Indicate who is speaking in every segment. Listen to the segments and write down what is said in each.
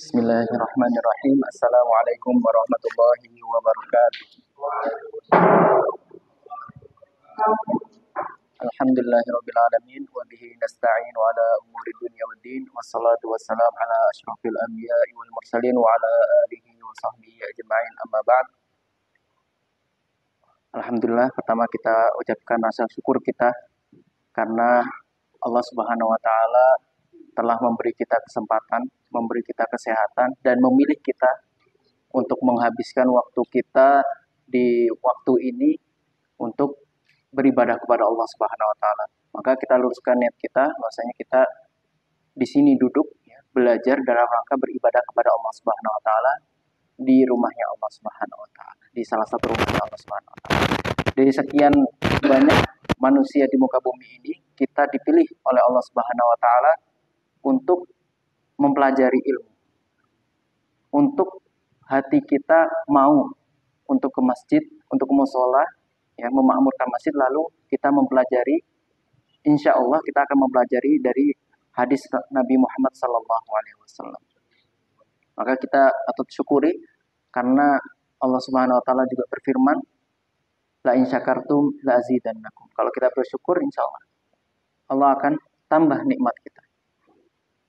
Speaker 1: Bismillahirrahmanirrahim. Assalamualaikum warahmatullahi wabarakatuh. Alhamdulillahirabbil alamin wa bihi nasta'in wa ala umuri dunya waddin wassalatu wassalam ala asyrafil anbiya'i wal mursalin wa ala alihi wa sahbihi ajma'in amma ba'd. Alhamdulillah, pertama kita ucapkan rasa syukur kita karena Allah Subhanahu wa taala telah memberi kita kesempatan, memberi kita kesehatan, dan memilih kita untuk menghabiskan waktu kita di waktu ini untuk beribadah kepada Allah Subhanahu wa taala. Maka kita luruskan niat kita, bahwasanya kita di sini duduk ya, belajar dalam rangka beribadah kepada Allah Subhanahu wa taala di rumahnya Allah Subhanahu wa taala, di salah satu rumahnya Allah Subhanahu wa taala. Dari sekian banyak manusia di muka bumi ini, kita dipilih oleh Allah Subhanahu wa taala untuk mempelajari ilmu, untuk hati kita mau untuk ke masjid, untuk ke musola, ya, memakmurkan masjid, lalu kita mempelajari. Insya Allah kita akan mempelajari dari hadis Nabi Muhammad SAW. Maka kita patut syukuri karena Allah Subhanahu Wa Taala juga berfirman, la in syakartum la azidannakum. Kalau kita bersyukur, insya Allah Allah akan tambah nikmat kita.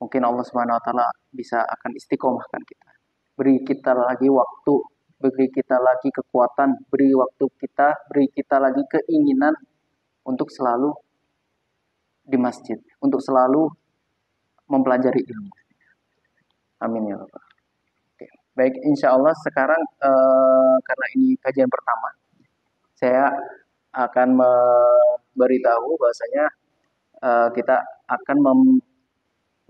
Speaker 1: Mungkin Allah Subhanahu Wa Taala bisa akan istiqomahkan kita, beri kita lagi waktu, beri kita lagi kekuatan, beri kita lagi keinginan untuk selalu di masjid, untuk selalu mempelajari ilmu. Amin ya Rabbal. Oke. Baik, insya Allah sekarang karena ini kajian pertama, saya akan memberitahu bahwasanya kita akan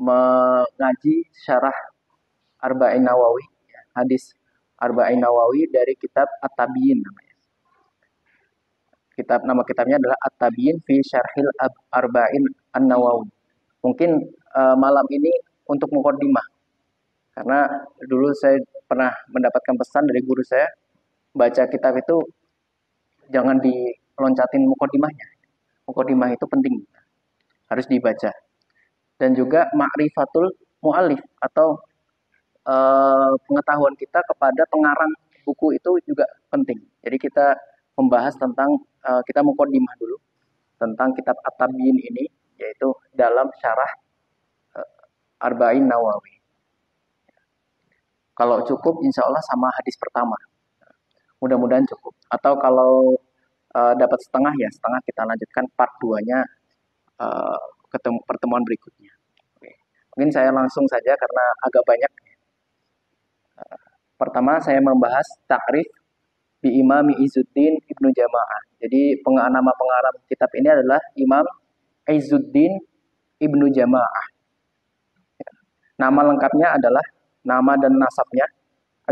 Speaker 1: mengaji syarah Arba'in Nawawi, hadis Arba'in Nawawi dari kitab At-Tabyin namanya. Nama kitabnya adalah At-Tabyin fi Syarhil Arba'in An-Nawawi. Mungkin malam ini untuk muqaddimah, karena dulu saya pernah mendapatkan pesan dari guru saya, baca kitab itu jangan diloncatin muqaddimahnya. Muqaddimah itu penting, harus dibaca. Dan juga ma'rifatul mu'allif atau pengetahuan kita kepada pengarang buku itu juga penting. Jadi kita membahas tentang, kita muqaddimah dulu tentang kitab At-Tabyin ini, yaitu dalam syarah Arba'in Nawawi. Kalau cukup insya Allah sama hadis pertama, mudah-mudahan cukup. Atau kalau dapat setengah, ya setengah kita lanjutkan part 2-nya pertemuan berikutnya. Oke. Mungkin saya langsung saja karena agak banyak. Pertama saya membahas takrif bi Imam Izzuddin Ibnu Jamaah. Jadi nama pengarang kitab ini adalah Imam Izzuddin Ibnu Jamaah. Nama lengkapnya adalah, nama dan nasabnya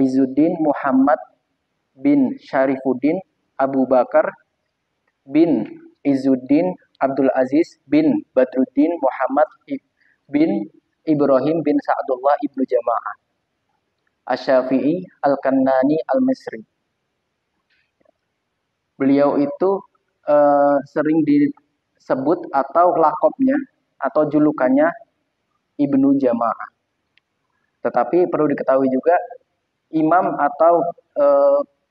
Speaker 1: Izzuddin Muhammad bin Syarifuddin Abu Bakar bin Izzuddin Abdul Aziz bin Badruddin Muhammad bin Ibrahim bin Sa'dullah Ibnu Jamaah Asy-Syafi'i Al-Kannani Al-Misri. Beliau itu sering disebut atau lakopnya atau julukannya Ibnu Jamaah. Tetapi perlu diketahui juga, imam atau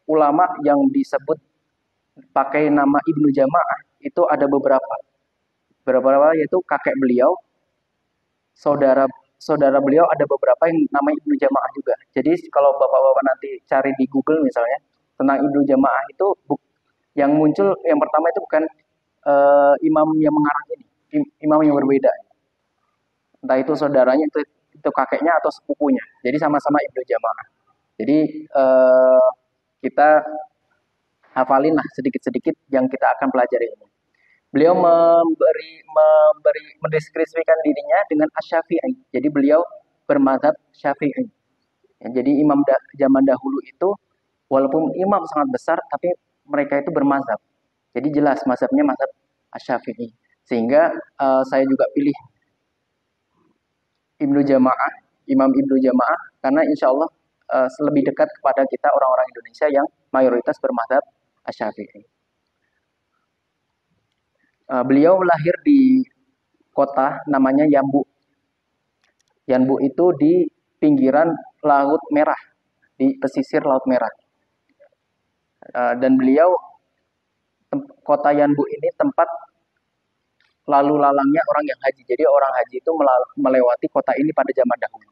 Speaker 1: ulama yang disebut pakai nama Ibnu Jamaah itu ada beberapa, yaitu kakek beliau, saudara beliau, ada beberapa yang namanya Ibnu Jamaah juga. Jadi kalau bapak-bapak nanti cari di Google misalnya tentang Ibnu Jamaah, itu yang muncul yang pertama itu bukan imam yang mengarang ini, imam yang berbeda. Entah itu saudaranya, itu kakeknya atau sepupunya. Jadi sama-sama Ibnu Jamaah. Jadi kita hafalin lah sedikit-sedikit yang kita akan pelajari ini. Beliau mendeskripsikan dirinya dengan Asy-Syafi'i. Jadi beliau bermadzhab Syafi'i. Ya, jadi imam zaman dahulu itu walaupun imam sangat besar, tapi mereka itu bermadzhab. Jadi jelas mazhabnya mazhab Asy-Syafi'i. Sehingga saya juga pilih Ibnu Jamaah, Imam Ibnu Jamaah, karena insya Allah lebih dekat kepada kita orang-orang Indonesia yang mayoritas bermadzhab Asy-Syafi'i. Beliau lahir di kota namanya Yanbu. Yanbu itu di pinggiran Laut Merah, di pesisir Laut Merah. Dan beliau, kota Yanbu ini tempat lalu lalangnya orang yang haji. Jadi orang haji itu melewati kota ini pada zaman dahulu.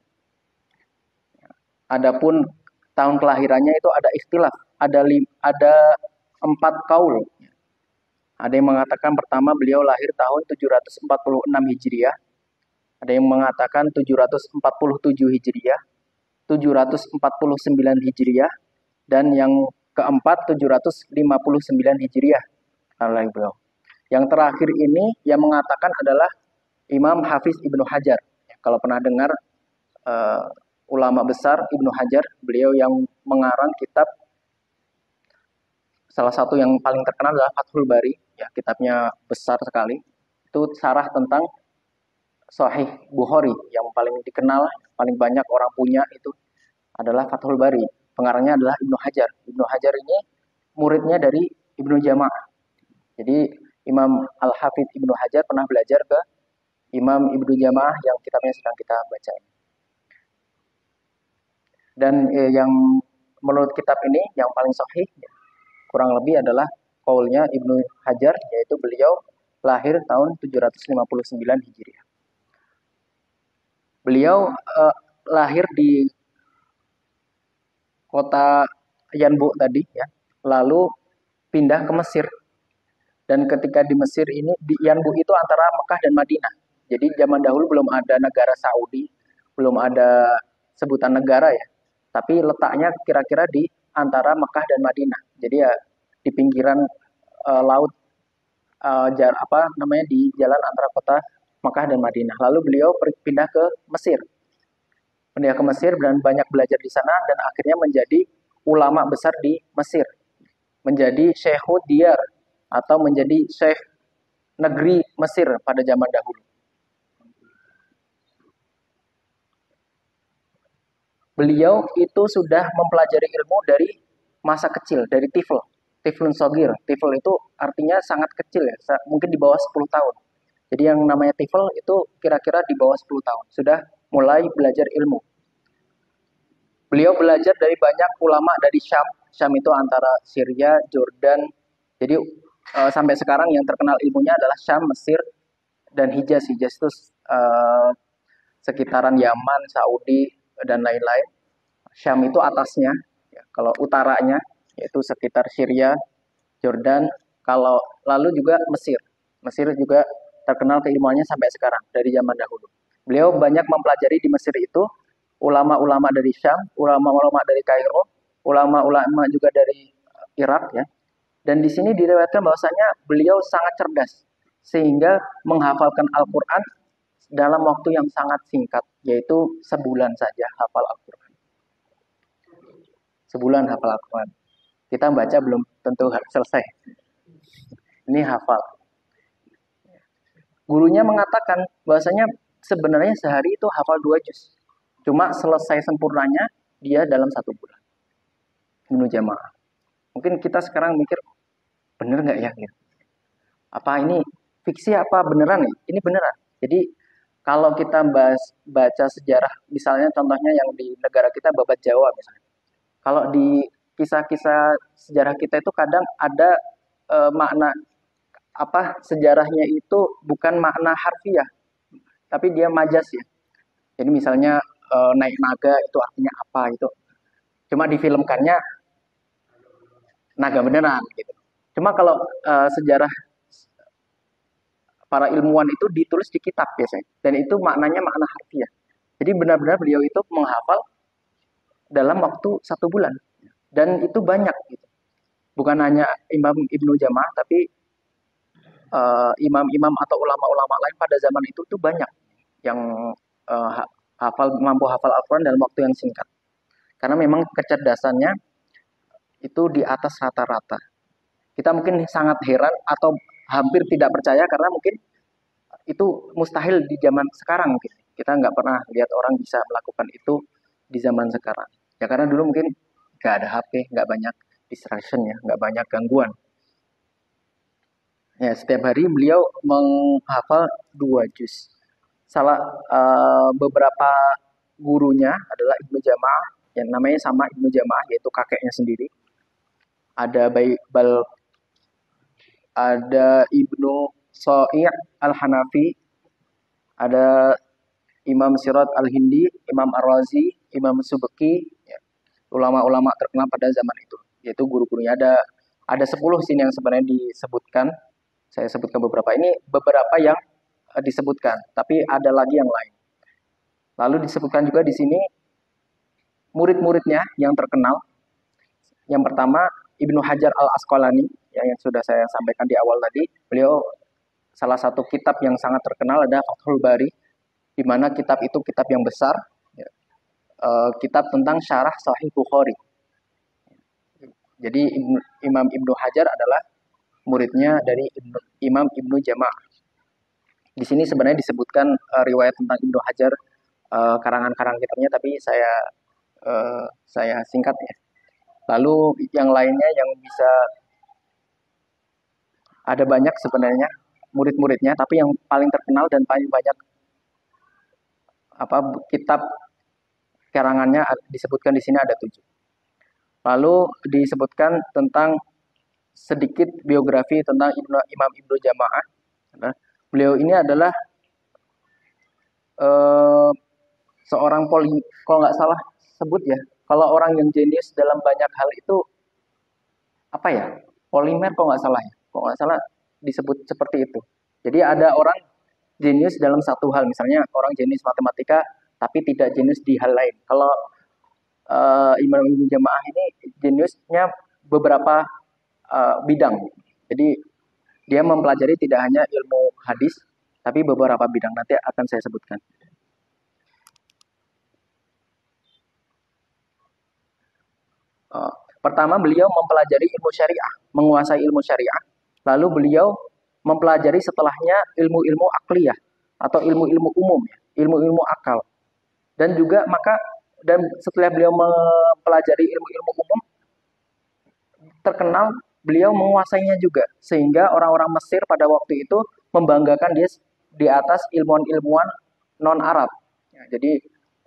Speaker 1: Adapun tahun kelahirannya itu ada ikhtilaf, ada 4 kaul. Ada yang mengatakan pertama beliau lahir tahun 746 Hijriah, ada yang mengatakan 747 Hijriah, 749 Hijriah, dan yang keempat 759 Hijriah. Yang terakhir ini yang mengatakan adalah Imam Hafiz Ibnu Hajar. Kalau pernah dengar ulama besar Ibnu Hajar, beliau yang mengarang kitab, salah satu yang paling terkenal adalah Fathul Bari, ya, kitabnya besar sekali. Itu sarah tentang Sahih Bukhari yang paling dikenal, paling banyak orang punya itu adalah Fathul Bari. Pengarangnya adalah Ibnu Hajar. Ibnu Hajar ini muridnya dari Ibnu Jama'ah. Jadi Imam Al-Hafidh Ibnu Hajar pernah belajar ke Imam Ibnu Jama'ah yang kitabnya sedang kita baca. Dan yang menurut kitab ini yang paling sahih kurang lebih adalah kaulnya Ibnu Hajar, yaitu beliau lahir tahun 759 Hijriah. Beliau lahir di kota Yanbu tadi, ya, lalu pindah ke Mesir. Dan ketika di Mesir ini, di Yanbu itu antara Mekah dan Madinah. Jadi zaman dahulu belum ada negara Saudi, belum ada sebutan negara, ya. Tapi letaknya kira-kira di antara Mekah dan Madinah. Jadi ya di pinggiran laut, di jalan antara kota Mekah dan Madinah. Lalu beliau pindah ke Mesir. Pindah ke Mesir dan banyak belajar di sana dan akhirnya menjadi ulama besar di Mesir. Menjadi Syekhud Diyar atau menjadi Syekh negeri Mesir pada zaman dahulu. Beliau itu sudah mempelajari ilmu dari masa kecil, dari tifl, tiflun sogir. Tifl itu artinya sangat kecil, ya, mungkin di bawah 10 tahun. Jadi yang namanya tifl itu kira-kira di bawah 10 tahun. Sudah mulai belajar ilmu. Beliau belajar dari banyak ulama dari Syam. Syam itu antara Syria, Jordan. Jadi sampai sekarang yang terkenal ilmunya adalah Syam, Mesir, dan Hijaz. Hijaz itu sekitaran Yaman, Saudi, dan lain-lain. Syam itu atasnya, ya, kalau utaranya yaitu sekitar Syria, Jordan, kalau lalu juga Mesir. Mesir juga terkenal keilmuannya sampai sekarang dari zaman dahulu. Beliau banyak mempelajari di Mesir itu ulama-ulama dari Syam, ulama-ulama dari Kairo, ulama-ulama juga dari Irak, ya. Dan di sini diriwayatkan bahwasanya beliau sangat cerdas sehingga menghafalkan Al-Qur'an dalam waktu yang sangat singkat, yaitu sebulan saja hafal Al-Qur'an. Sebulan hafal Al-Qur'an. Kita baca belum tentu selesai. Ini hafal. Gurunya mengatakan bahwasanya sebenarnya sehari itu hafal 2 juz. Cuma selesai sempurnanya dia dalam 1 bulan. Ibnu Jama'ah. Mungkin kita sekarang mikir, bener nggak ya? Apa ini fiksi apa beneran nih? Ini beneran. Jadi kalau kita baca sejarah, misalnya contohnya yang di negara kita Babat Jawa misalnya. Kalau di kisah-kisah sejarah kita itu kadang ada makna sejarahnya itu bukan makna harfiah, tapi dia majas, ya. Jadi misalnya naik naga itu artinya apa itu. Cuma difilmkannya naga beneran gitu. Cuma kalau sejarah para ilmuwan itu ditulis di kitab biasanya, dan itu maknanya makna harfiah. Jadi benar-benar beliau itu menghafal dalam waktu 1 bulan, dan itu banyak gitu. Bukan hanya Imam Ibnu Jama'ah, tapi imam-imam atau ulama-ulama lain pada zaman itu tuh banyak yang mampu hafal Al-Quran dalam waktu yang singkat. Karena memang kecerdasannya itu di atas rata-rata. Kita mungkin sangat heran atau hampir tidak percaya karena mungkin itu mustahil di zaman sekarang. Mungkin kita nggak pernah lihat orang bisa melakukan itu di zaman sekarang. Ya karena dulu mungkin nggak ada HP, nggak banyak distraction, ya, nggak banyak gangguan. Ya, setiap hari beliau menghafal 2 juz. Beberapa gurunya adalah Ibnu Jama'ah, yang namanya sama Ibnu Jama'ah, yaitu kakeknya sendiri. Ada ada Ibnu So'i' Al-Hanafi, ada Imam Sirat Al-Hindi, Imam Ar-Razi, Imam Subki, ya, ulama-ulama terkenal pada zaman itu. Yaitu guru-gurunya ada 10 sini yang sebenarnya disebutkan. Saya sebutkan beberapa. Ini beberapa yang disebutkan, tapi ada lagi yang lain. Lalu disebutkan juga di sini murid-muridnya yang terkenal. Yang pertama Ibnu Hajar Al-Asqalani, ya, yang sudah saya sampaikan di awal tadi. Beliau salah satu kitab yang sangat terkenal adalah Fathul Bari, di mana kitab itu kitab yang besar, ya, kitab tentang syarah Sahih Bukhari. Jadi Imam Ibnu Hajar adalah muridnya dari Imam Ibnu Jama'ah. Di sini sebenarnya disebutkan riwayat tentang Ibnu Hajar, karangan-karangan kitabnya, tapi saya singkat ya. Lalu yang lainnya yang bisa ada banyak sebenarnya murid-muridnya, tapi yang paling terkenal dan paling banyak kitab karangannya disebutkan di sini ada 7. Lalu disebutkan tentang sedikit biografi tentang Imam Ibnu Jama'ah. Beliau ini adalah seorang kalau nggak salah sebut ya, kalau orang yang jenius dalam banyak hal itu apa ya, polimer kalau nggak salah ya, kalau nggak salah disebut seperti itu. Jadi ada orang jenius dalam satu hal, misalnya orang jenius matematika tapi tidak jenius di hal lain. Kalau Imam Ibnu Jama'ah ini jeniusnya beberapa bidang. Jadi dia mempelajari tidak hanya ilmu hadis, tapi beberapa bidang, nanti akan saya sebutkan. Pertama, beliau mempelajari ilmu syariah, menguasai ilmu syariah. Lalu beliau mempelajari setelahnya ilmu-ilmu akliyah atau ilmu-ilmu umum, ilmu-ilmu akal. Dan setelah beliau mempelajari ilmu-ilmu umum, terkenal beliau menguasainya juga, sehingga orang-orang Mesir pada waktu itu membanggakan dia di atas ilmuwan-ilmuwan non-Arab. Ya, jadi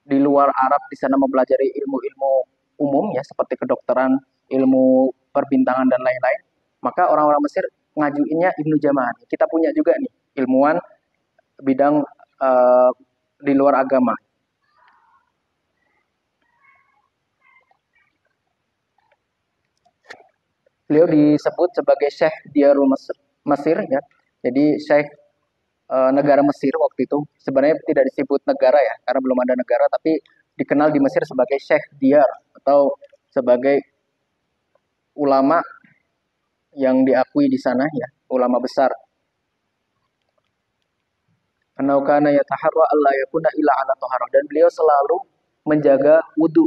Speaker 1: di luar Arab di sana mempelajari ilmu-ilmu umum ya, seperti kedokteran, ilmu perbintangan dan lain-lain. Maka orang-orang Mesir ngajuinnya Ibnu Jama'ah. Kita punya juga nih ilmuwan bidang di luar agama. Beliau disebut sebagai Syekh Diyarul Mesir ya. Jadi Syekh negara Mesir waktu itu. Sebenarnya tidak disebut negara ya, karena belum ada negara, tapi dikenal di Mesir sebagai Syekh Diyar atau sebagai ulama yang diakui di sana ya, ulama besar. Anaukana yataharra alla yakuna illa ala taharah, dan beliau selalu menjaga wudu,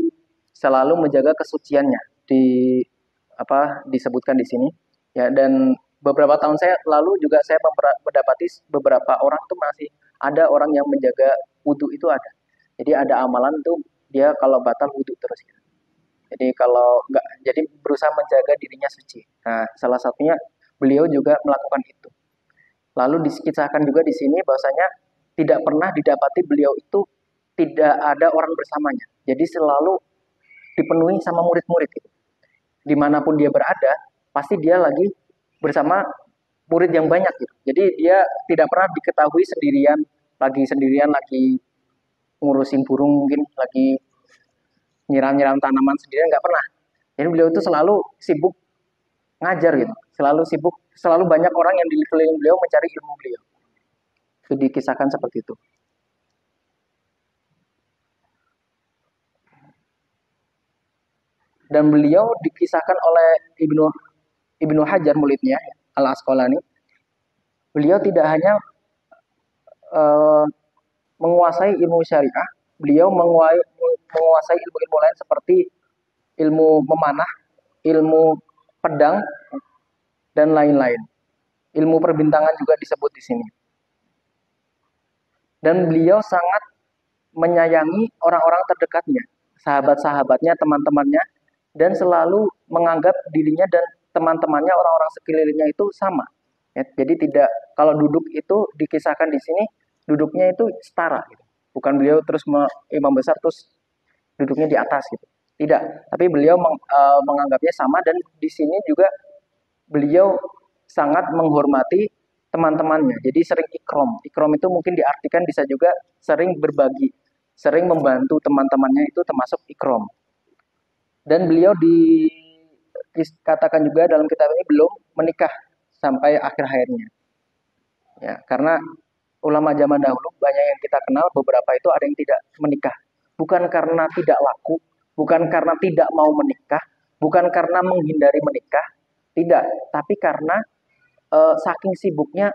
Speaker 1: selalu menjaga kesuciannya, disebutkan di sini ya. Dan beberapa tahun saya lalu juga saya mendapati beberapa orang tuh masih ada orang yang menjaga wudu itu ada. Jadi ada amalan tuh dia kalau batal wudu terus. Jadi kalau enggak, jadi berusaha menjaga dirinya suci. Nah, salah satunya beliau juga melakukan itu. Lalu dikisahkan juga di sini bahwasanya tidak pernah didapati beliau itu tidak ada orang bersamanya. Jadi selalu dipenuhi sama murid-murid itu. Dimanapun dia berada, pasti dia lagi bersama murid yang banyak gitu. Jadi dia tidak pernah diketahui sendirian lagi ngurusin burung, mungkin lagi nyiram-nyiram tanaman sendirian, nggak pernah. Jadi beliau itu selalu sibuk ngajar gitu, selalu banyak orang yang di sekeliling beliau mencari ilmu beliau. Itu dikisahkan seperti itu. Dan beliau dikisahkan oleh Ibnu Hajar, muridnya Al-Asqalani. Beliau tidak hanya menguasai ilmu syariah, beliau menguasai ilmu-ilmu lain seperti ilmu memanah, ilmu pedang, dan lain-lain. Ilmu perbintangan juga disebut di sini. Dan beliau sangat menyayangi orang-orang terdekatnya, sahabat-sahabatnya, teman-temannya, dan selalu menganggap dirinya dan teman-temannya, orang-orang sekelilingnya itu sama. Ya, jadi tidak, kalau duduk itu dikisahkan di sini, duduknya itu setara. Gitu. Bukan beliau terus imam besar terus duduknya di atas gitu. Tidak, tapi beliau menganggapnya sama, dan di sini juga beliau sangat menghormati teman-temannya. Jadi sering ikrom. Ikrom itu mungkin diartikan bisa juga sering berbagi, sering membantu teman-temannya, itu termasuk ikrom. Dan beliau dikatakan juga dalam kitab ini belum menikah sampai akhir hayatnya. Ya, karena ulama zaman dahulu banyak yang kita kenal, beberapa itu ada yang tidak menikah. Bukan karena tidak laku, bukan karena tidak mau menikah, bukan karena menghindari menikah, tidak, tapi karena saking sibuknya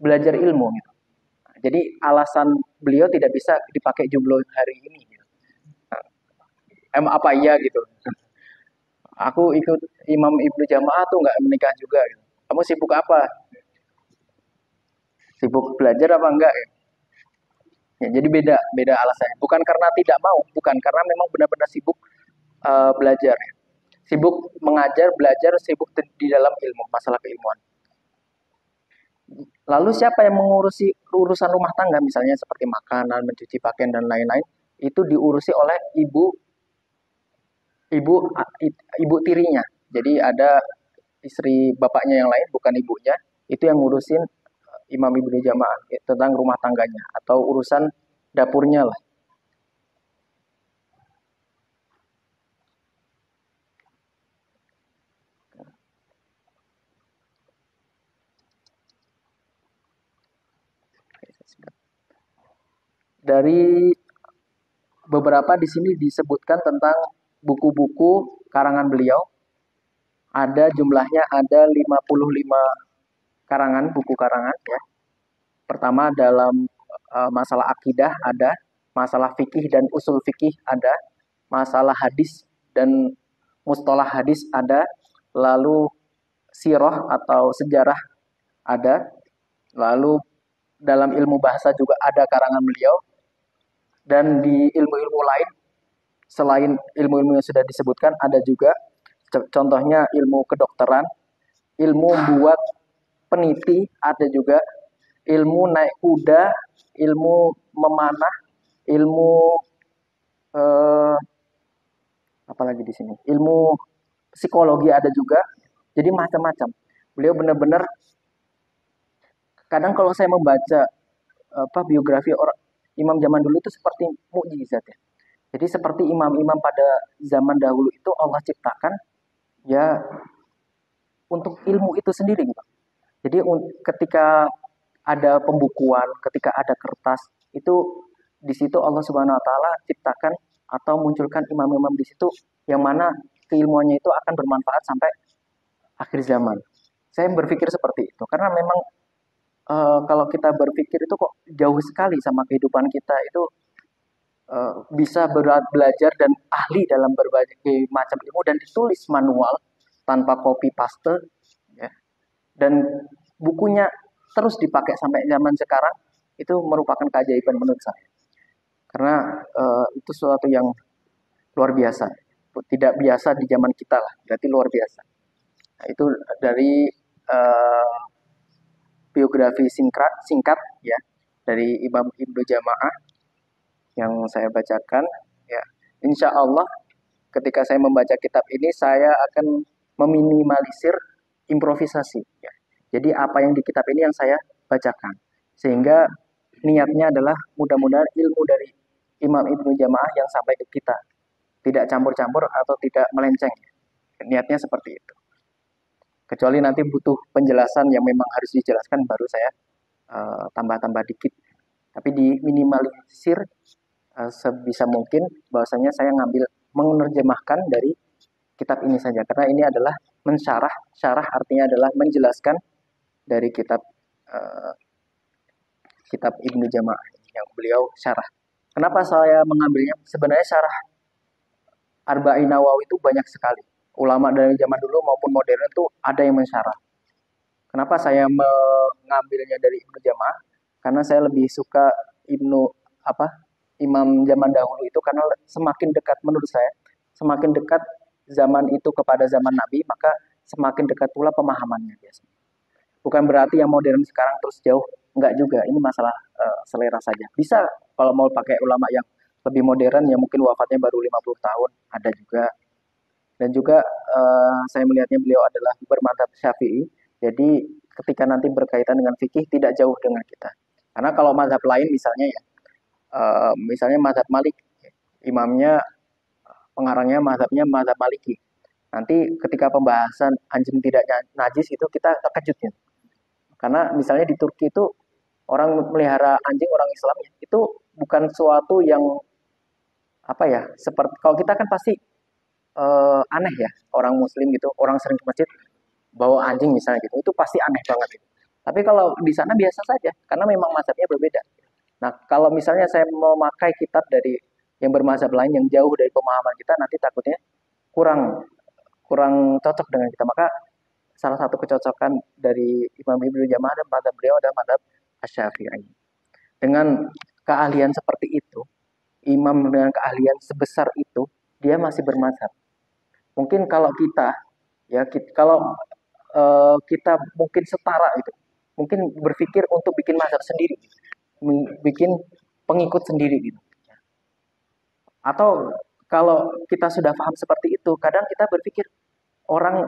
Speaker 1: belajar ilmu gitu. Jadi alasan beliau tidak bisa dipakai jomblo hari ini gitu. Apa iya gitu. Aku ikut Imam Ibnu Jamaah tuh nggak menikah juga gitu. Kamu sibuk apa? Sibuk belajar apa enggak ya? Ya, jadi beda alasannya. Bukan karena tidak mau, bukan karena memang benar-benar sibuk belajar. Ya. Sibuk mengajar, belajar, sibuk di dalam ilmu, masalah keilmuan. Lalu siapa yang mengurusi urusan rumah tangga, misalnya seperti makanan, mencuci pakaian dan lain-lain, itu diurusi oleh ibu ibu tirinya. Jadi ada istri bapaknya yang lain, bukan ibunya, itu yang ngurusin Imam Ibnu Jamaah tentang rumah tangganya atau urusan dapurnya lah. Dari beberapa di sini disebutkan tentang buku-buku karangan beliau. Ada jumlahnya ada 55 karangan, buku karangan ya. Pertama dalam masalah akidah ada, masalah fikih dan usul fikih ada, masalah hadis dan mustalah hadis ada, lalu sirah atau sejarah ada, lalu dalam ilmu bahasa juga ada karangan beliau, dan di ilmu-ilmu lain selain ilmu-ilmu yang sudah disebutkan ada juga, contohnya ilmu kedokteran, ilmu buat peniti ada juga, ilmu naik kuda, ilmu memanah, ilmu eh, apalagi di sini, ilmu psikologi ada juga. Jadi macam-macam. Beliau benar-benar, kadang kalau saya membaca biografi orang imam zaman dulu itu seperti mukjizat ya. Jadi seperti imam-imam pada zaman dahulu itu Allah ciptakan ya untuk ilmu itu sendiri gitu. Jadi ketika ada pembukuan, ketika ada kertas, itu di situ Allah Subhanahu wa taala ciptakan atau munculkan imam-imam di situ yang mana keilmuannya itu akan bermanfaat sampai akhir zaman. Saya berpikir seperti itu karena memang kalau kita berpikir itu kok jauh sekali sama kehidupan kita itu, bisa belajar dan ahli dalam berbagai macam ilmu dan ditulis manual tanpa copy paste ya. Dan bukunya terus dipakai sampai zaman sekarang, itu merupakan keajaiban menurut saya. Karena itu sesuatu yang luar biasa. Tidak biasa di zaman kita lah, berarti luar biasa. Nah, itu dari biografi singkat ya dari Imam Ibnu Jamaah yang saya bacakan ya. Insya Allah ketika saya membaca kitab ini saya akan meminimalisir improvisasi ya. Jadi apa yang di kitab ini yang saya bacakan, sehingga niatnya adalah mudah-mudahan ilmu dari Imam Ibnu Jamaah yang sampai ke kita tidak campur-campur atau tidak melenceng. Niatnya seperti itu. Kecuali nanti butuh penjelasan yang memang harus dijelaskan, baru saya tambah-tambah dikit. Tapi diminimalisir sebisa mungkin, bahwasanya saya menerjemahkan dari kitab ini saja. Karena ini adalah syarah artinya adalah menjelaskan dari kitab Ibnu Jamaah yang beliau syarah. Kenapa saya mengambilnya? Sebenarnya syarah Arba'in Nawawi itu banyak sekali. Ulama dari zaman dulu maupun modern itu ada yang mensyarah. Kenapa saya mengambilnya dari Ibnu Jamaah? Karena saya lebih suka Imam zaman dahulu itu, karena semakin dekat menurut saya, semakin dekat zaman itu kepada zaman Nabi, maka semakin dekat pula pemahamannya biasanya. Bukan berarti yang modern sekarang terus jauh, Enggak juga, ini masalah selera saja. Bisa kalau mau pakai ulama yang lebih modern yang mungkin wafatnya baru 50 tahun, ada juga. Dan juga saya melihatnya beliau adalah bermadzhab Syafi'i. Jadi ketika nanti berkaitan dengan fikih tidak jauh dengan kita. Karena kalau mazhab lain misalnya ya, misalnya mazhab Malik, imamnya pengarangnya mazhabnya mazhab Maliki. Nanti ketika pembahasan anjing tidak najis itu kita terkejut ya. Karena misalnya di Turki itu orang melihara anjing orang Islam itu bukan suatu yang apa ya, seperti kalau kita kan pasti aneh ya, orang muslim gitu, orang sering ke masjid bawa anjing misalnya gitu, itu pasti aneh banget gitu. Tapi kalau di sana biasa saja, karena memang mazhabnya berbeda. Nah, kalau misalnya saya mau memakai kitab dari yang bermazhab lain yang jauh dari pemahaman kita, nanti takutnya kurang kurang cocok dengan kita. Maka salah satu kecocokan dari Imam Ibnu Jamaah dan mazhab beliau adalah mazhab Asy-Syafi'i. Dengan keahlian seperti itu, imam dengan keahlian sebesar itu, dia masih bermazhab. Mungkin kalau kita, ya kalau kita mungkin setara itu, mungkin berpikir untuk bikin mazhab sendiri, bikin pengikut sendiri gitu. Atau kalau kita sudah paham seperti itu, kadang kita berpikir orang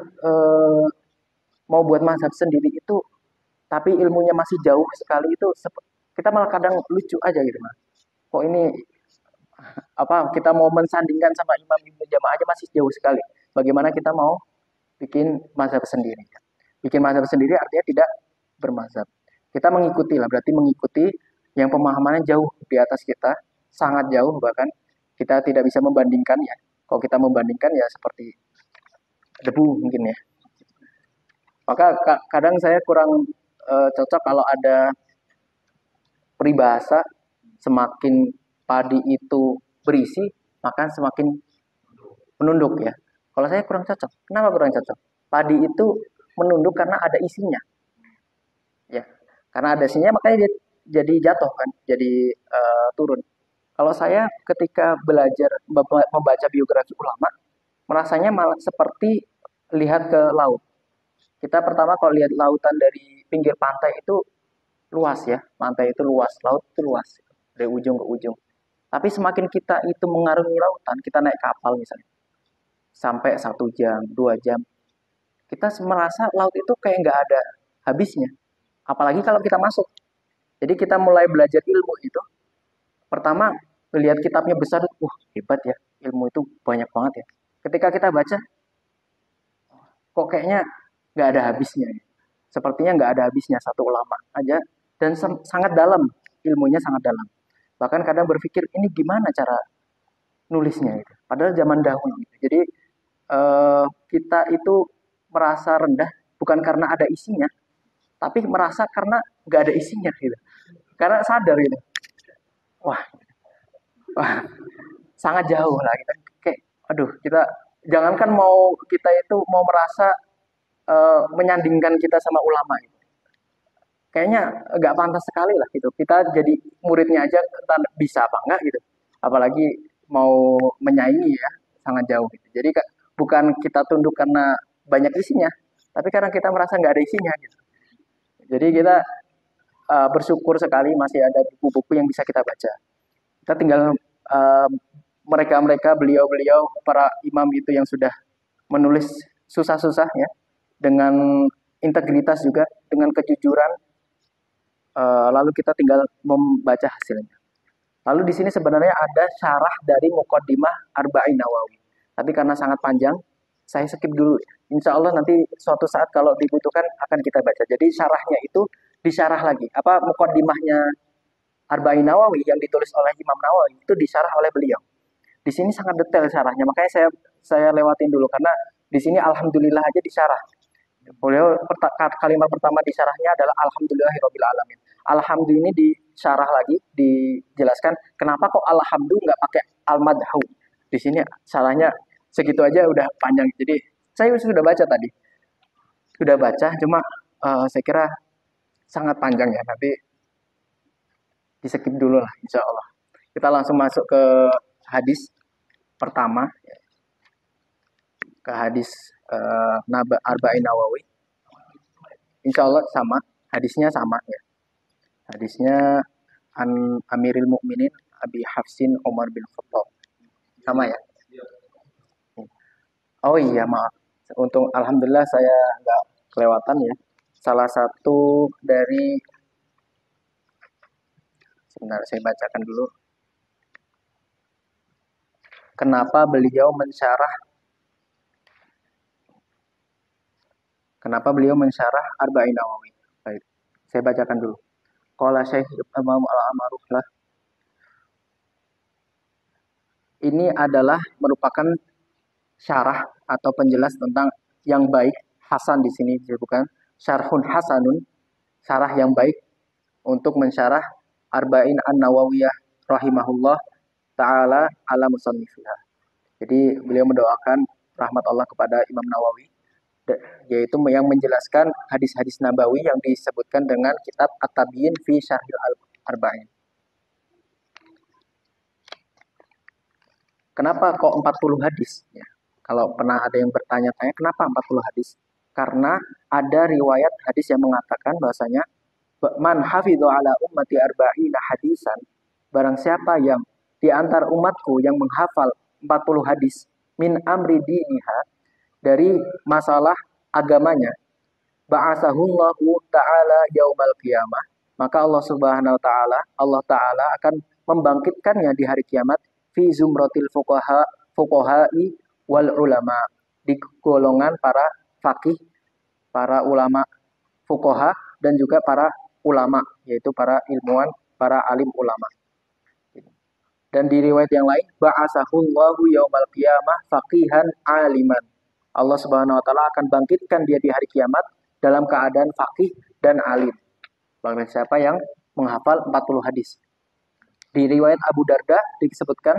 Speaker 1: mau buat mazhab sendiri itu, tapi ilmunya masih jauh sekali itu, kita malah kadang lucu aja gitu mas. Kok ini apa kita mau mensandingkan sama Imam Ibnu Jamaah aja masih jauh sekali. Bagaimana kita mau bikin mazhab sendiri? Bikin mazhab sendiri artinya tidak bermazhab. Kita mengikuti lah, berarti mengikuti yang pemahamannya jauh di atas kita, sangat jauh bahkan kita tidak bisa membandingkan ya. Kalau kita membandingkan ya seperti debu mungkin ya. Maka kadang saya kurang cocok kalau ada peribahasa semakin padi itu berisi, maka semakin menunduk ya. Kalau saya kurang cocok. Kenapa kurang cocok? Padi itu menunduk karena ada isinya. Ya. Karena ada isinya makanya dia jadi jatuh kan, jadi turun. Kalau saya ketika belajar membaca biografi ulama, merasanya malah seperti lihat ke laut. Kita pertama kalau lihat lautan dari pinggir pantai itu luas ya, pantai itu luas, laut itu luas dari ujung ke ujung. Tapi semakin kita itu mengarungi lautan, kita naik kapal misalnya, sampai 1 jam, 2 jam, kita merasa laut itu kayak nggak ada habisnya. Apalagi kalau kita masuk. Jadi kita mulai belajar ilmu itu, pertama melihat kitabnya besar, wah hebat ya, ilmu itu banyak banget ya. Ketika kita baca, kok kayaknya nggak ada habisnya. Sepertinya nggak ada habisnya satu ulama aja, dan sangat dalam, ilmunya sangat dalam. Bahkan kadang berpikir, ini gimana cara nulisnya itu. Padahal zaman dahulu. Jadi kita itu merasa rendah bukan karena ada isinya, tapi merasa karena nggak ada isinya gitu. Karena sadar gitu. Wah, wah sangat jauh lah kita. Kayak, aduh kita jangankan mau kita itu mau merasa menyandingkan kita sama ulama itu. Kayaknya nggak pantas sekali lah gitu. Kita jadi muridnya aja bisa apa enggak gitu. Apalagi mau menyaingi ya, sangat jauh gitu. Jadi bukan kita tunduk karena banyak isinya, tapi karena kita merasa nggak ada isinya gitu. Jadi kita bersyukur sekali masih ada buku-buku yang bisa kita baca. Kita tinggal mereka-mereka, beliau-beliau, para imam itu yang sudah menulis susah-susah ya, dengan integritas juga, dengan kejujuran, lalu kita tinggal membaca hasilnya. Lalu di sini sebenarnya ada syarah dari Muqaddimah Arba'in Nawawi. Tapi karena sangat panjang, saya skip dulu. Insya Allah nanti suatu saat kalau dibutuhkan akan kita baca. Jadi syarahnya itu disyarah lagi. Apa Muqaddimahnya Arba'in Nawawi yang ditulis oleh Imam Nawawi itu disyarah oleh beliau. Di sini sangat detail syarahnya. Makanya saya lewatin dulu karena di sini alhamdulillah aja disyarah. Beliau kalimat pertama di syarahnya adalah alhamdulillahirabbil alamin. Alhamdulillah ini disyarah lagi, dijelaskan kenapa kok alhamdulillah nggak pakai al-madhu. Di sini syarahnya segitu aja udah panjang. Jadi saya sudah baca tadi. Sudah baca cuma saya kira sangat panjang ya. Nanti di-skip dulu lah insya Allah. Kita langsung masuk ke hadis pertama. Ke hadis Arba'in Nawawi. Insya Allah sama, hadisnya sama ya. Hadisnya an Amiril Mukminin Abi Hafsin Umar bin Khattab. Sama ya? Oh iya, maaf. Untung alhamdulillah saya nggak kelewatan ya. Salah satu dari, sebentar saya bacakan dulu. Kenapa beliau mensyarah Arba'in Nawawi? Baik, saya bacakan dulu. Qala Syekh Imam Al-Amaruflah. Ini adalah merupakan syarah atau penjelas tentang yang baik. Hasan di sini disebutkan syarhun hasanun, syarah yang baik untuk mensyarah Arba'in An-Nawawiyah rahimahullah taala ala musannifiha. Jadi beliau mendoakan rahmat Allah kepada Imam Nawawi, yaitu yang menjelaskan hadis-hadis nabawi yang disebutkan dengan kitab At-Tabyin fi Syarhil Arba'in. Kenapa kok 40 hadis? Ya. Kalau pernah ada yang bertanya-tanya kenapa 40 hadis? Karena ada riwayat hadis yang mengatakan bahasanya man hafidhu ala ummati arba'ina hadisan, barang siapa yang di antara umatku yang menghafal 40 hadis min amri diniha, dari masalah agamanya, ba'asahullahu ta'ala yaumal qiyamah, maka Allah Subhanahu wa taala, Allah taala akan membangkitkannya di hari kiamat fi zumratil fuqaha'i wal ulama, di golongan para fakih, para ulama fuqaha, dan juga para ulama, yaitu para ilmuwan, para alim ulama. Dan di riwayat yang lain, ba'asahullahu yaumal qiyamah faqihan aliman, Allah Subhanahu wa taala akan bangkitkan dia di hari kiamat dalam keadaan faqih dan alim. Barang siapa yang menghafal 40 hadis. Di riwayat Abu Darda disebutkan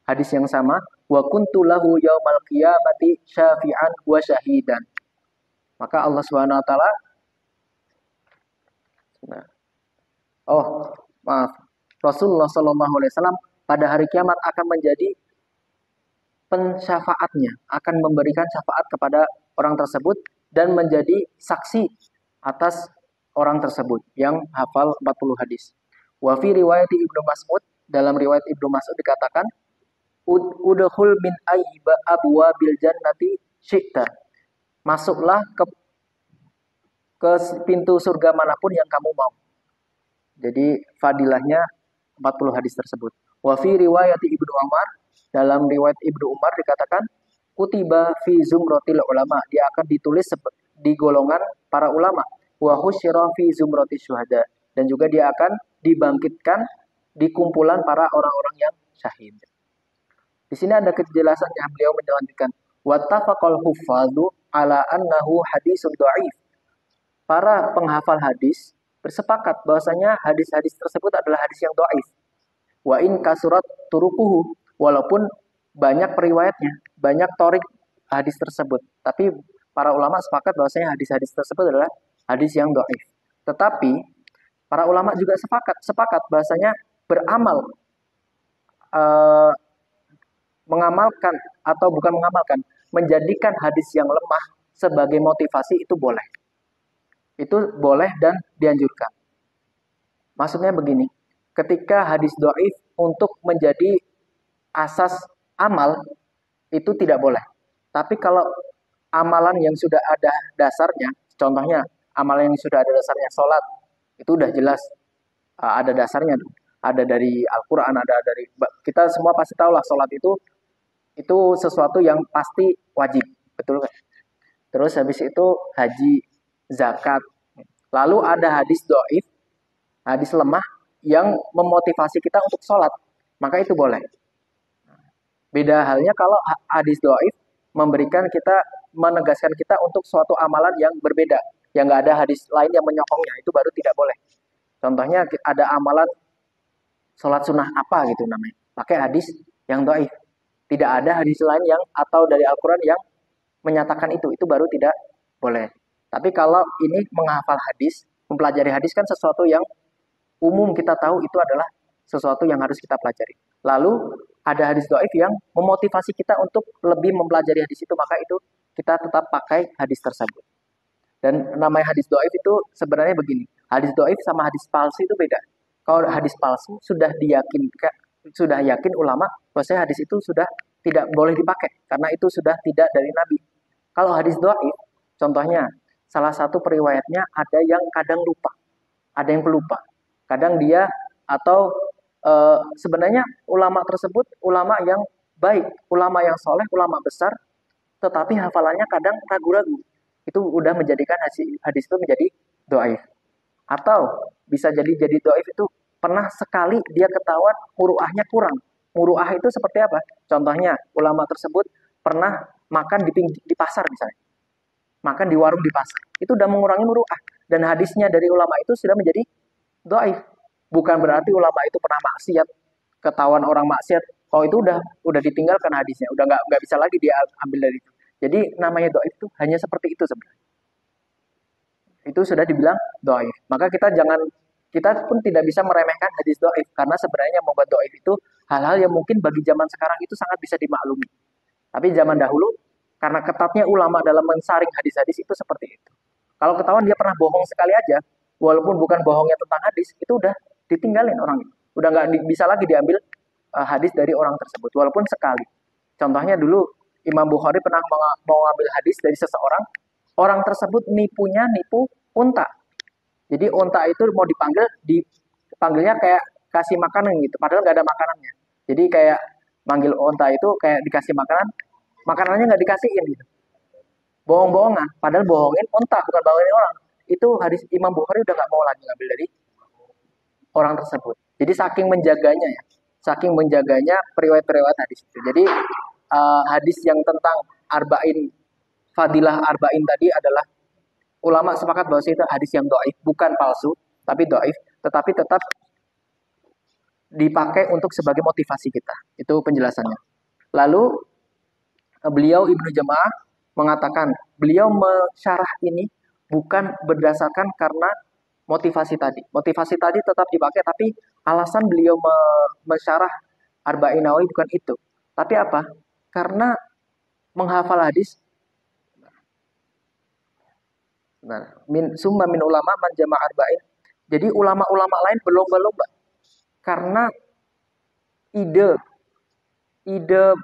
Speaker 1: hadis yang sama, wa kuntu lahu yaumal qiyamati syafi'an wa syahidan. Maka Allah Subhanahu wa taala Rasulullah sallallahu alaihi wasallam pada hari kiamat akan menjadi pensyafaatnya, akan memberikan syafaat kepada orang tersebut dan menjadi saksi atas orang tersebut yang hafal 40 hadis. Wa fi riwayat Ibnu Mas'ud, dalam riwayat Ibnu Mas'ud dikatakan, udkhul min ayyiba abwabil jannati syi'ta. Masuklah ke pintu surga manapun yang kamu mau. Jadi fadilahnya 40 hadis tersebut. Wa fi riwayat Ibnu Umar, dalam riwayat Ibnu Umar dikatakan, kutiba fi zumratil ulama, dia akan ditulis di golongan para ulama. Wa husyira fi zumratis syuhada, dan juga dia akan dibangkitkan di kumpulan para orang-orang yang syahid. Di sini ada kejelasan yang beliau menjelaskan, wattafaqal huffadhu ala annahu hadisun dhaif. Para penghafal hadis bersepakat bahwasanya hadis-hadis tersebut adalah hadis yang dhaif. Wa in kasurat turuquhu, walaupun banyak periwayatnya, banyak torik hadis tersebut, tapi para ulama sepakat bahwasanya hadis-hadis tersebut adalah hadis yang dhaif. Tetapi para ulama juga sepakat bahwasanya beramal, mengamalkan atau bukan mengamalkan, menjadikan hadis yang lemah sebagai motivasi itu boleh. Itu boleh dan dianjurkan. Maksudnya begini, ketika hadis dhaif untuk menjadi asas amal itu tidak boleh. Tapi kalau amalan yang sudah ada dasarnya, contohnya amalan yang sudah ada dasarnya sholat, itu udah jelas ada dasarnya. Ada dari Al-Quran, ada dari, kita semua pasti tahu lah sholat itu sesuatu yang pasti wajib, betul kan? Terus habis itu haji, zakat. Lalu ada hadis dhaif, hadis lemah yang memotivasi kita untuk sholat, maka itu boleh. Beda halnya kalau hadis dhaif memberikan kita, menegaskan kita untuk suatu amalan yang berbeda, yang nggak ada hadis lain yang menyokongnya, itu baru tidak boleh. Contohnya ada amalan sholat sunnah apa gitu namanya, pakai hadis yang dhaif. Tidak ada hadis lain yang atau dari Al-Quran yang menyatakan itu baru tidak boleh. Tapi kalau ini menghafal hadis, mempelajari hadis kan sesuatu yang umum kita tahu itu adalah sesuatu yang harus kita pelajari. Lalu ada hadis dhaif yang memotivasi kita untuk lebih mempelajari hadis itu, maka itu kita tetap pakai hadis tersebut. Dan namanya hadis dhaif itu sebenarnya begini, Hadis doif sama hadis palsu itu beda. Kalau hadis palsu sudah yakin ulama bahwasanya hadis itu sudah tidak boleh dipakai karena itu sudah tidak dari Nabi. Kalau hadis doif, contohnya salah satu periwayatnya ada yang kadang lupa, ada yang pelupa. Kadang dia atau sebenarnya ulama tersebut ulama yang baik, ulama yang soleh, ulama besar, tetapi hafalannya kadang ragu-ragu. Itu udah menjadikan hadis itu menjadi doif. Atau bisa jadi doif itu pernah sekali dia ketahuan muruahnya kurang. Muruah itu seperti apa? Contohnya ulama tersebut pernah makan di pasar misalnya. Makan di warung di pasar. Itu udah mengurangi muruah. Dan hadisnya dari ulama itu sudah menjadi doif. Bukan berarti ulama itu pernah maksiat, ketahuan orang maksiat. Kalau itu udah ditinggalkan hadisnya, udah nggak bisa lagi diambil dari itu. Jadi namanya doif itu hanya seperti itu sebenarnya. Itu sudah dibilang doif. Maka kita pun tidak bisa meremehkan hadis doif karena sebenarnya membuat doif itu hal-hal yang mungkin bagi zaman sekarang itu sangat bisa dimaklumi. Tapi zaman dahulu karena ketatnya ulama dalam mensaring hadis-hadis itu seperti itu. Kalau ketahuan dia pernah bohong sekali aja, walaupun bukan bohongnya tentang hadis, itu udah ditinggalin orang itu. Udah nggak bisa lagi diambil hadis dari orang tersebut, walaupun sekali. Contohnya dulu Imam Bukhari pernah mau ngambil hadis dari seseorang, orang tersebut nipu unta. Jadi unta itu mau dipanggilnya kayak kasih makanan gitu, padahal nggak ada makanannya. Jadi kayak manggil unta itu kayak dikasih makanan, makanannya nggak dikasihin gitu. Bohong-bohongan, padahal bohongin unta bukan bohongin orang. Itu hadis Imam Bukhari udah nggak mau lagi ngambil dari orang tersebut. Jadi saking menjaganya periwayat-periwayat hadis itu. Jadi hadis yang tentang arba'in, fadilah arba'in tadi adalah ulama sepakat bahwa itu hadis yang doif, bukan palsu, tapi doif, tetapi tetap dipakai untuk sebagai motivasi kita. Itu penjelasannya. Lalu beliau Ibnu Jamaah mengatakan, beliau mensyarah ini bukan berdasarkan karena motivasi tadi. Motivasi tadi tetap dipakai, tapi alasan beliau mensyarah Arba'in Nawawi bukan itu. Tapi apa? Karena menghafal hadis. Nah, summa min ulama man jama' arba'in. Jadi ulama-ulama lain berlomba-lomba karena ide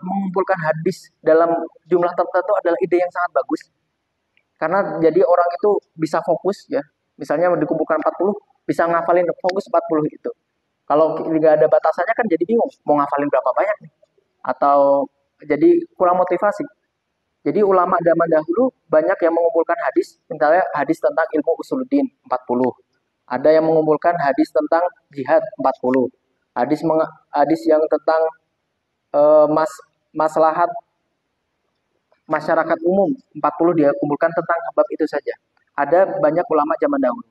Speaker 1: mengumpulkan hadis dalam jumlah tertentu adalah ide yang sangat bagus. Karena jadi orang itu bisa fokus ya. Misalnya dikumpulkan 40, bisa ngafalin fokus 40 itu. Kalau nggak ada batasannya kan jadi bingung mau ngafalin berapa banyak nih. Atau jadi kurang motivasi. Jadi ulama zaman dahulu banyak yang mengumpulkan hadis, misalnya hadis tentang ilmu usuluddin 40. Ada yang mengumpulkan hadis tentang jihad 40. Hadis yang tentang maslahat masyarakat umum 40 dia kumpulkan tentang bab itu saja. Ada banyak ulama zaman dahulu.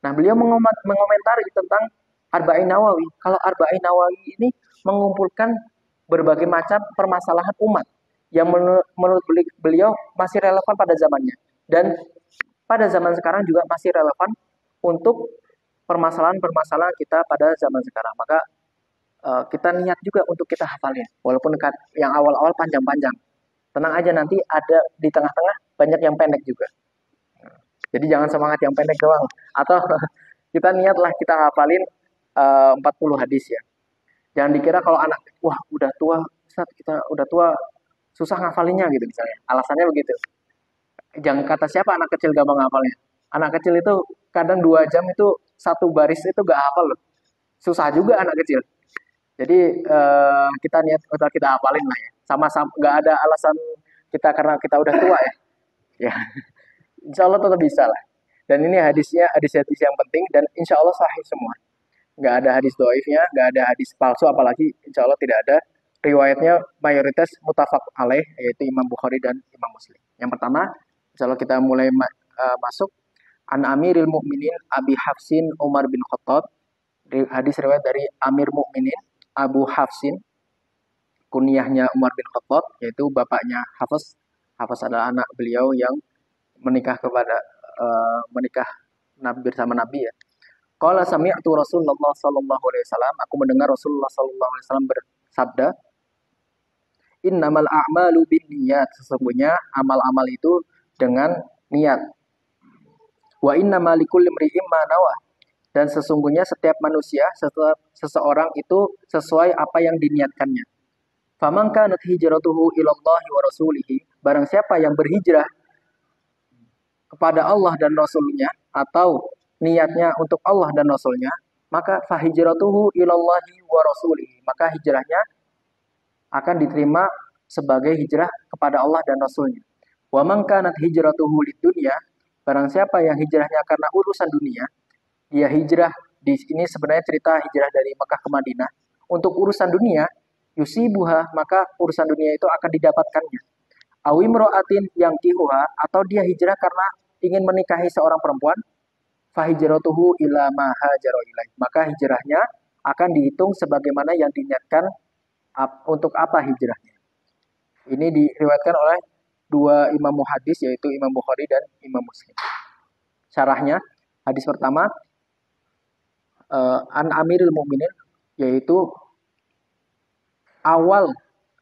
Speaker 1: Nah, beliau mengomentari tentang Arba'in Nawawi. Kalau Arba'in Nawawi ini mengumpulkan berbagai macam permasalahan umat yang menurut beliau masih relevan pada zamannya. Dan pada zaman sekarang juga masih relevan untuk permasalahan-permasalahan kita pada zaman sekarang. Maka kita niat juga untuk kita hafalin. Walaupun yang awal-awal panjang-panjang. Tenang aja nanti ada di tengah-tengah banyak yang pendek juga. Jadi jangan semangat yang pendek doang. Atau kita niatlah kita hafalin 40 hadis ya. Jangan dikira kalau anak, wah udah tua, Ustaz, kita udah tua, susah ngafalinnya gitu misalnya. Alasannya begitu. Jangan kata siapa anak kecil gampang ngafalnya. Anak kecil itu kadang 2 jam itu satu baris itu gak hafal loh. Susah juga anak kecil. Jadi kita niat untuk kita hafalin lah ya. Sama-sama gak ada alasan kita karena kita udah tua ya. Ya. Insya Allah tetap bisa lah. Dan ini hadisnya hadis-hadis yang penting dan insya Allah sahih semua. Nggak ada hadis doifnya, nggak ada hadis palsu, apalagi insya Allah tidak ada. Riwayatnya mayoritas mutafaq alaih, yaitu Imam Bukhari dan Imam Muslim. Yang pertama, insya Allah kita mulai masuk. An Amiril Mukminin Abi Hafsin Umar bin Khattab. Hadis riwayat dari Amir Mukminin Abu Hafsin, kunyahnya Umar bin Khattab, yaitu bapaknya Hafs. Hafs adalah anak beliau yang menikah bersama Nabi ya. Qala sami'tu Rasulullah sallallahu alaihi wasallam, aku mendengar Rasulullah sallallahu alaihi wasallam bersabda, innamal a'malu binniyat, sesungguhnya amal-amal itu dengan niat. Wa inna malikul limri'im ma nawa. Dan sesungguhnya setiap manusia, setiap seseorang itu sesuai apa yang diniatkannya. Faman kanat hijratuhu ilallahi wa rasulihi. Barang siapa yang berhijrah kepada Allah dan Rasulnya, atau niatnya untuk Allah dan Rasulnya, maka fahijratuhu ilallahi wa rasulihi. Maka hijrahnya akan diterima sebagai hijrah kepada Allah dan Rasulnya. Wa man kanat hijratuhu lidunya. Barang siapa yang hijrahnya karena urusan dunia, dia hijrah, di sini sebenarnya cerita hijrah dari Mekah ke Madinah. Untuk urusan dunia, yusibuha, maka urusan dunia itu akan didapatkannya. Awimro'atin yang kihuha, atau dia hijrah karena ingin menikahi seorang perempuan, fahijratuhu ila ma hajara ilaih. Maka hijrahnya akan dihitung sebagaimana yang diniatkan untuk apa hijrahnya. Ini diriwayatkan oleh dua imam muhadis, yaitu Imam Bukhari dan Imam Muslim. Syarahnya, hadis pertama, an Amirul Mukminin, yaitu awal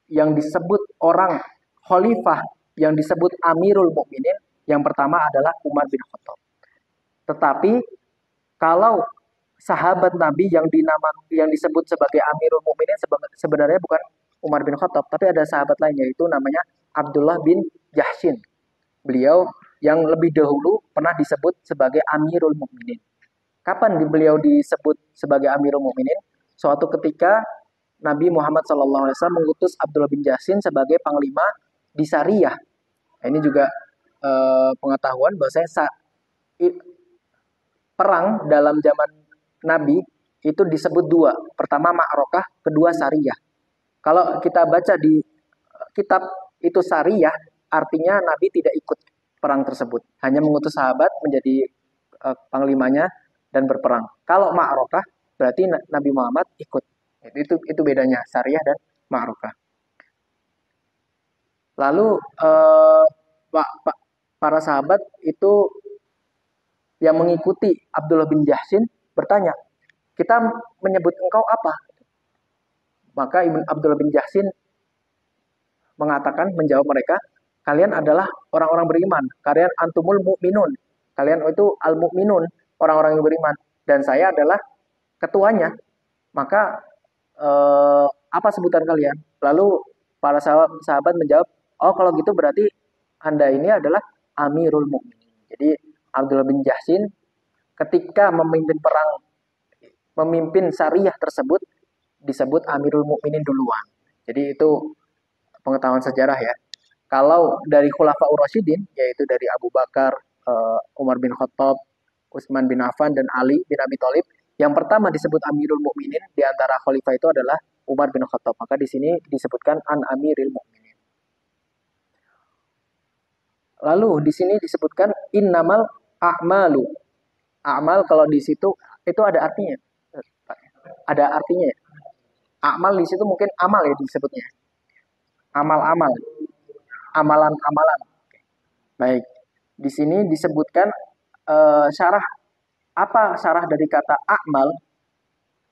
Speaker 1: yang disebut orang khalifah yang disebut Amirul Mukminin, yang pertama adalah Umar bin Khattab. Tetapi kalau sahabat Nabi yang disebut sebagai Amirul Mukminin sebenarnya bukan Umar bin Khattab, tapi ada sahabat lain, yaitu namanya Abdullah bin Jahshin. Beliau yang lebih dahulu pernah disebut sebagai Amirul Mukminin. Kapan beliau disebut sebagai Amirul Mukminin? Suatu ketika Nabi Muhammad SAW mengutus Abdullah bin Jahshin sebagai panglima di Sariyah. Nah, ini juga pengetahuan bahwasanya perang dalam zaman Nabi itu disebut dua. Pertama Ma'rokah, kedua Sariyah. Kalau kita baca di kitab itu Sariyah, artinya Nabi tidak ikut perang tersebut. Hanya mengutus sahabat menjadi panglimanya dan berperang. Kalau Ma'rokah, berarti Nabi Muhammad ikut. Itu bedanya Sariyah dan Ma'rokah. Lalu para sahabat itu yang mengikuti Abdullah bin Jahshin bertanya, kita menyebut engkau apa? Maka Abdullah bin Jahshin menjawab mereka, kalian adalah orang-orang beriman. Kalian antumul mu'minun. Kalian itu al-mu'minun, orang-orang yang beriman. Dan saya adalah ketuanya. Maka apa sebutan kalian? Lalu para sahabat menjawab, oh kalau gitu berarti Anda ini adalah Amirul Mukminin. Jadi Abdullah bin Jahshin ketika memimpin Sariyah tersebut disebut Amirul Mukminin duluan. Jadi itu pengetahuan sejarah ya. Kalau dari Khulafaur Rasyidin, yaitu dari Abu Bakar, Umar bin Khattab, Utsman bin Affan, dan Ali bin Abi Thalib, yang pertama disebut Amirul Mukminin di antara khalifah itu adalah Umar bin Khattab. Maka di sini disebutkan an Amiril Mukminin. Lalu di sini disebutkan innamal a'malu. A'mal kalau di situ itu ada artinya. Ada artinya ya. A'mal di situ mungkin amal ya disebutnya. Amal-amal. Amalan-amalan. Baik. Di sini disebutkan syarah. Apa syarah dari kata a'mal?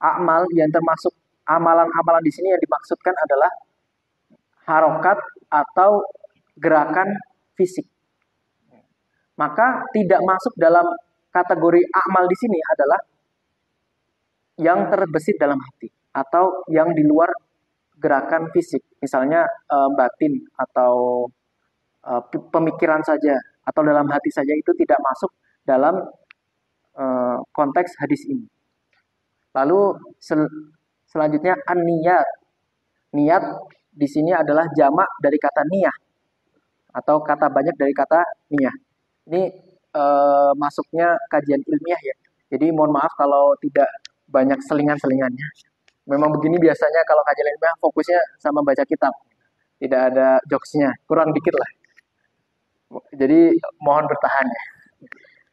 Speaker 1: A'mal yang termasuk amalan-amalan di sini yang dimaksudkan adalah harokat atau gerakan fisik. Maka tidak masuk dalam kategori a'mal di sini adalah yang terbesit dalam hati atau yang di luar gerakan fisik. Misalnya batin atau pemikiran saja atau dalam hati saja, itu tidak masuk dalam konteks hadis ini. Lalu selanjutnya an-niyat. Niat di sini adalah jamak dari kata niyah atau kata banyak dari kata niyah. Ini masuknya kajian ilmiah ya. Jadi mohon maaf kalau tidak banyak selingan-selingannya. Memang begini biasanya kalau kajian ilmiah fokusnya sama baca kitab. Tidak ada jokesnya, kurang dikit lah. Jadi mohon bertahan ya.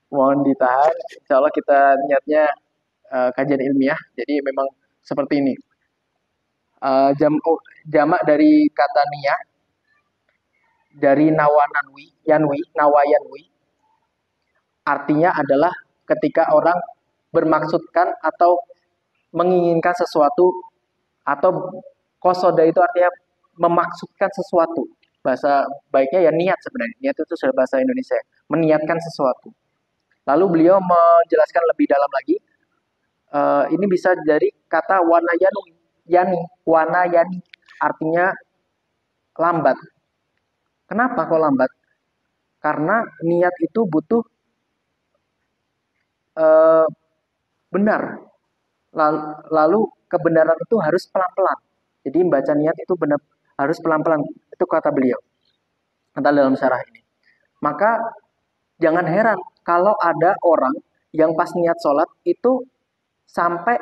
Speaker 1: Mohon ditahan. Insya Allah kita niatnya kajian ilmiah. Jadi memang seperti ini. Jamak dari kata niyah dari nawayanwi. Artinya adalah ketika orang bermaksudkan atau menginginkan sesuatu, atau kosoda itu artinya memaksudkan sesuatu. Bahasa baiknya ya niat sebenarnya. Niat itu sudah bahasa Indonesia. Meniatkan sesuatu. Lalu beliau menjelaskan lebih dalam lagi. Ini bisa dari kata wanayani, artinya lambat. Kenapa kok lambat? Karena niat itu butuh eh, benar. Lalu kebenaran itu harus pelan-pelan. Jadi membaca niat itu benar harus pelan-pelan. Itu kata beliau. Kata dalam syarah ini. Maka jangan heran kalau ada orang yang pas niat sholat itu sampai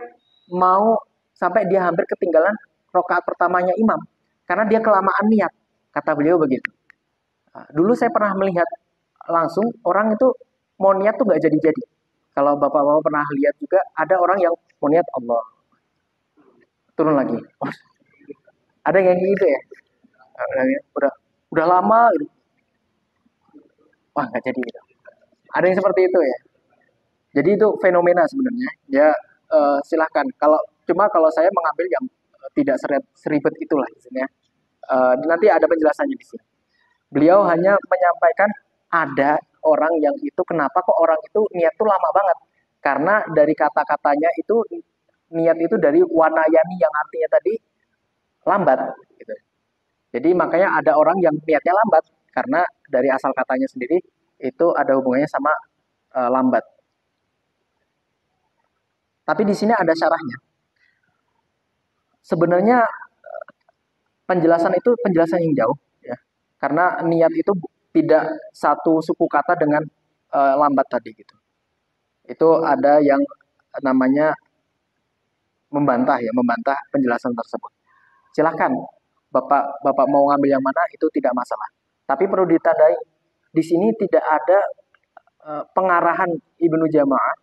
Speaker 1: sampai dia hampir ketinggalan rokaat pertamanya imam karena dia kelamaan niat. Kata beliau begitu. Nah, dulu saya pernah melihat langsung orang itu mau niat tuh nggak jadi-jadi. Kalau bapak-bapak pernah lihat juga ada orang yang mau niat Allah turun lagi. Oh, ada yang gitu ya. Udah lama gitu. Wah nggak jadi gitu. Ada yang seperti itu ya. Jadi itu fenomena sebenarnya. Ya silahkan. Kalau saya mengambil yang tidak seribet itulah isinya. Nanti ada penjelasannya di sini. Beliau hanya menyampaikan ada orang yang itu kenapa kok orang itu niat tuh lama banget. Karena dari kata-katanya itu niat itu dari wanayani yang artinya tadi lambat. Gitu. Jadi makanya ada orang yang niatnya lambat karena dari asal katanya sendiri itu ada hubungannya sama lambat. Tapi di sini ada syarahnya. Sebenarnya penjelasan itu penjelasan yang jauh, ya. Karena niat itu tidak satu suku kata dengan lambat tadi gitu. Itu ada yang namanya membantah penjelasan tersebut. Silahkan, Bapak mau ngambil yang mana itu tidak masalah. Tapi perlu ditandai di sini tidak ada pengarahan Ibnu Jamaah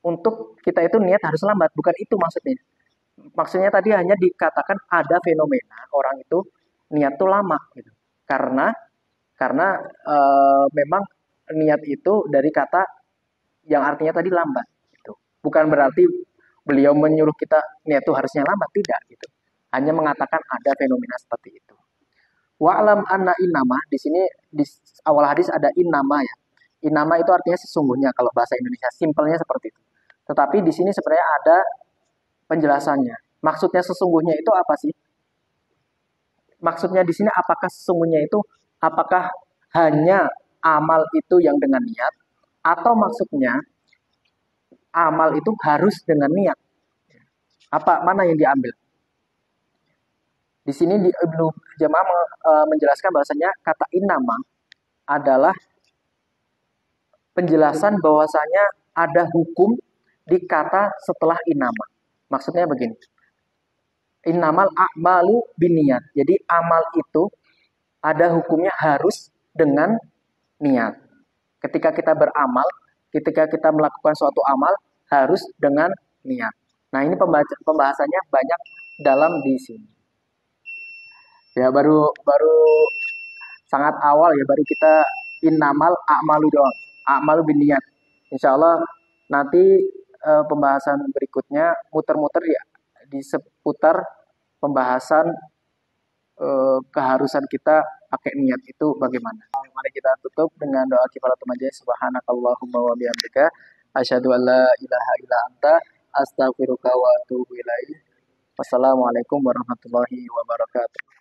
Speaker 1: untuk kita itu niat harus lambat, bukan itu maksudnya. Maksudnya tadi hanya dikatakan ada fenomena orang itu niat tuh lama gitu. Karena memang niat itu dari kata yang artinya tadi lambat gitu. Bukan berarti beliau menyuruh kita niat itu harusnya lambat, tidak gitu. Hanya mengatakan ada fenomena seperti itu. Wa'lam anna innama, di sini di awal hadis ada innama ya. Innama itu artinya sesungguhnya kalau bahasa Indonesia, simpelnya seperti itu. Tetapi di sini sebenarnya ada penjelasannya. Maksudnya sesungguhnya itu apa sih? Maksudnya di sini apakah sesungguhnya itu apakah hanya amal itu yang dengan niat atau maksudnya amal itu harus dengan niat? Apa mana yang diambil? Di sini di Ibnu Jamaah menjelaskan bahwasanya kata innama adalah penjelasan bahwasanya ada hukum di kata setelah innama. Maksudnya begini. Innamal a'malu binniat. Jadi amal itu ada hukumnya harus dengan niat. Ketika kita beramal, ketika kita melakukan suatu amal harus dengan niat. Nah, ini pembahasannya banyak dalam di sini. Ya baru baru sangat awal ya baru kita innamal a'malu doang. A'malu binniat. Insya Allah nanti pembahasan berikutnya muter-muter ya di seputar pembahasan keharusan kita pakai niat itu bagaimana. Mari kita tutup dengan doa kifaratul majelis. Subhanakallahumma wa bihamdika asyhadu an la ilaha illa anta astaghfiruka wa atubu ilaik. Wassalamualaikum warahmatullahi wabarakatuh.